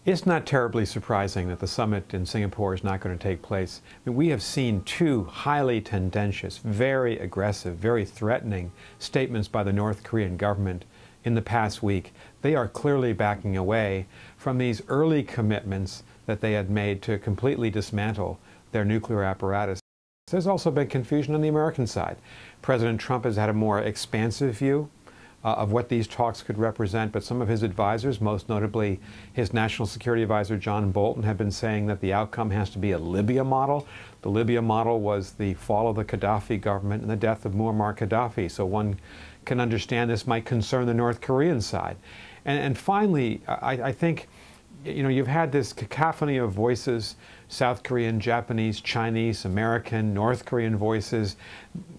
It's not terribly surprising that the summit in Singapore is not going to take place. I mean, we have seen two highly tendentious, very aggressive, very threatening statements by the North Korean government in the past week. They are clearly backing away from these early commitments that they had made to completely dismantle their nuclear apparatus. There's also been confusion on the American side. President Trump has had a more expansive view of what these talks could represent, but some of his advisors, most notably his National Security Advisor John Bolton, have been saying that the outcome has to be a Libya model. The Libya model was the fall of the Gaddafi government and the death of Muammar Gaddafi, so one can understand this might concern the North Korean side. And finally, I think, you know, you've had this cacophony of voices, South Korean, Japanese, Chinese, American, North Korean voices.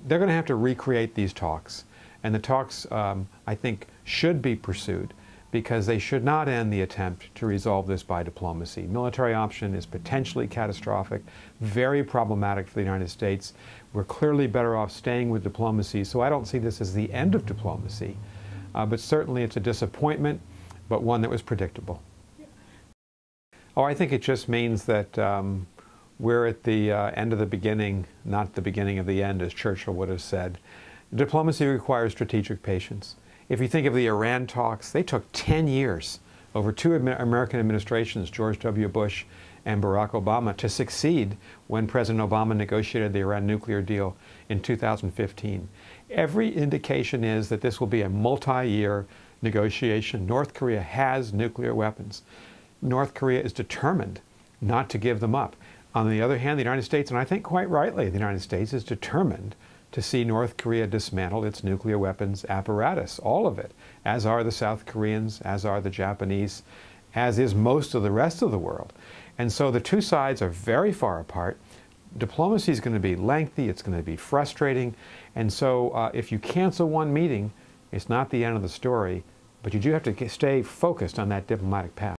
They're going to have to recreate these talks. And the talks, I think, should be pursued because they should not end the attempt to resolve this by diplomacy. Military option is potentially catastrophic, very problematic for the United States. We're clearly better off staying with diplomacy, so I don't see this as the end of diplomacy. But certainly it's a disappointment, but one that was predictable. Oh, I think it just means that we're at the end of the beginning, not the beginning of the end, as Churchill would have said. Diplomacy requires strategic patience. If you think of the Iran talks, they took 10 years over two American administrations, George W. Bush and Barack Obama, to succeed when President Obama negotiated the Iran nuclear deal in 2015. Every indication is that this will be a multi-year negotiation. North Korea has nuclear weapons. North Korea is determined not to give them up. On the other hand, the United States, and I think quite rightly, the United States is determined to see North Korea dismantle its nuclear weapons apparatus, all of it, as are the South Koreans, as are the Japanese, as is most of the rest of the world. And so the two sides are very far apart. Diplomacy is going to be lengthy, it's going to be frustrating, and so if you cancel one meeting, it's not the end of the story, but you do have to stay focused on that diplomatic path.